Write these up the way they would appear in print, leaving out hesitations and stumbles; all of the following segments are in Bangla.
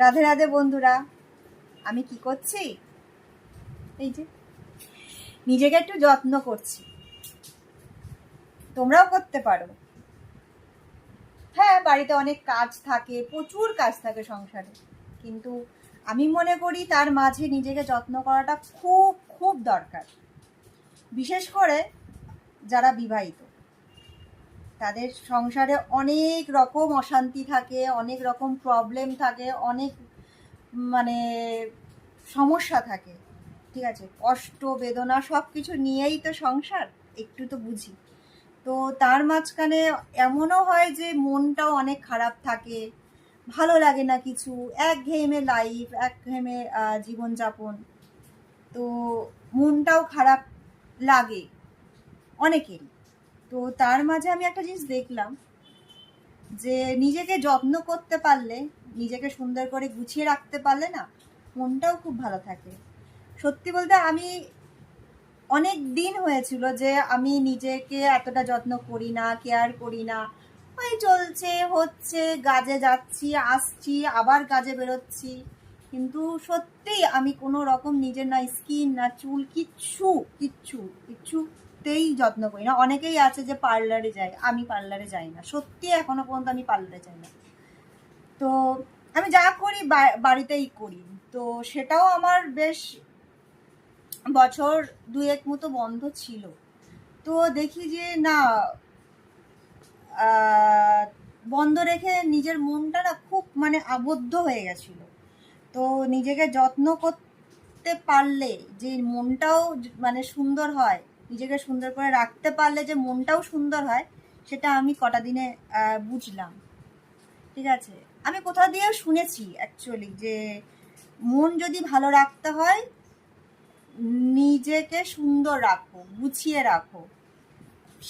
রাধে রাধে বন্ধুরা, আমি কি করছি? এই যে নিজেকে একটু যত্ন করছি। তোমরাও করতে পারো। হ্যাঁ, বাড়িতে অনেক কাজ থাকে, প্রচুর কাজ থাকে সংসারে, কিন্তু আমি মনে করি তার মাঝে নিজেকে যত্ন করাটা খুব খুব দরকার। বিশেষ করে যারা বিবাহিত, তাদের সংসারে অনেক রকম অশান্তি থাকে, অনেক রকম প্রবলেম থাকে, অনেক মানে সমস্যা থাকে। ঠিক আছে, কষ্ট বেদনা সব কিছু নিয়েই তো সংসার, একটু তো বুঝি। তো তার মাঝখানে এমনও হয় যে মনটাও অনেক খারাপ থাকে, ভালো লাগে না কিছু, একঘেয়েমে লাইফ, একঘেয়েমে জীবনযাপন। তো মনটাও খারাপ লাগে অনেকেরই। তো তার মাঝে আমি একটা জিনিস দেখলাম যে নিজেকে যত্ন করতে পারলে, নিজেকে সুন্দর করে গুছিয়ে রাখতে পারলে না, মনটাও খুব ভালো থাকে। সত্যি বলতে আমি অনেক দিন হয়েছিল যে আমি নিজেকে এতটা যত্ন করি না, কেয়ার করি না। ওই চলছে হচ্ছে, কাজে যাচ্ছি আসছি, আবার কাজে বেরোচ্ছি, কিন্তু সত্যি আমি কোনো রকম নিজের না স্কিন না চুল কিচ্ছু কিচ্ছু কিচ্ছুতেই যত্ন করি না। অনেকেই আছে যে পার্লারে যায়, আমি পার্লারে যাই না, সত্যি এখনো পর্যন্ত আমি পার্লারে যাই না। তো আমি যা করি বাড়িতেই করি। তো সেটাও আমার বেশ বছর দুয়েক মতো বন্ধ ছিল। তো দেখি যে না, বন্ধ রেখে নিজের মনটা না খুব মানে আবদ্ধ হয়ে গেছিল। তো নিজেকে যত্ন করতে পারলে যে মনটাও মানে সুন্দর হয়, নিজেকে সুন্দর করে রাখতে পারলে যে মনটাও সুন্দর হয়, সেটা আমি কটা দিনে বুঝলাম। ঠিক আছে, আমি কোথাও দিয়ে শুনেছি অ্যাকচুয়ালি যে মন যদি ভালো রাখতে হয়, নিজেকে সুন্দর রাখো, গুছিয়ে রাখো,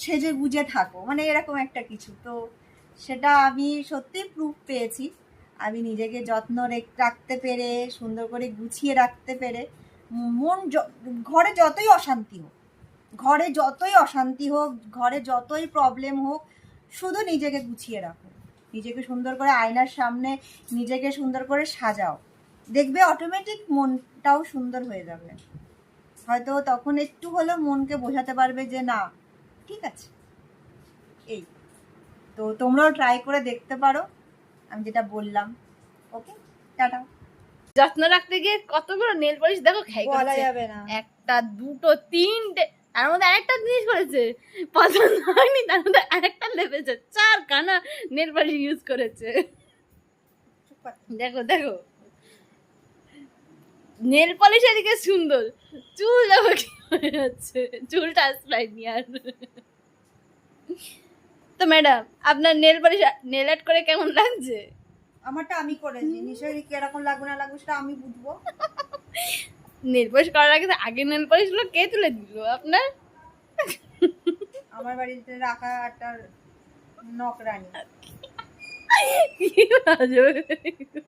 সেজে গুজে থাকো, মানে এরকম একটা কিছু। তো সেটা আমি সত্যি প্রুফ পেয়েছি। আমি নিজেকে যত্ন রাখতে পেরে, সুন্দর করে গুছিয়ে রাখতে পেরে, মন ঘরে যতই অশান্তি হোক, ঘরে যতই অশান্তি হোক, ঘরে যতই প্রবলেম হোক, শুধু নিজেকে গুছিয়ে রাখো, নিজেকে সুন্দর করে আয়নার সামনে নিজেকে সুন্দর করে সাজাও, দেখবে অটোমেটিক মনটাও সুন্দর হয়ে যাবে। হয়তো তখন একটু হলেও মনকে বোঝাতে পারবে যে না, ঠিক আছে। এই তো তোমরাও ট্রাই করে দেখতে পারো আমি যেটা বললাম। ওকে, টাটা। যত্ন রাখতে গিয়ে কতগুলো নেল পলিশ দেখো খাই বলা করেছে, যাবে না। একটা দুটো তিনটে, তার মধ্যে আরেকটা জিনিস করেছে পছন্দ হয়নি, তার মধ্যে আরেকটা লেপেছে, 4 খানা নেল পলিশ ইউজ করেছে। দেখো দেখো, নেল পলিশ এদিকে সুন্দর, চুল দেখো কি হয়ে যাচ্ছে, চুলটা আসলাইনি আর। তো ম্যাডাম, আপনার নেল পলিশ নেল আর্ট করে কেমন লাগছে? আমারটা আমি করেছি, নিশ্চয়ই কিরকম লাগবে না লাগবে সেটা আমি বুঝবো। নেল পলিশ করার আগে আগে নেল পলিশ গুলো কে তুলে দিল আপনার? আমার বাড়িতে রাখা একটা নকরানি। কি বাজে।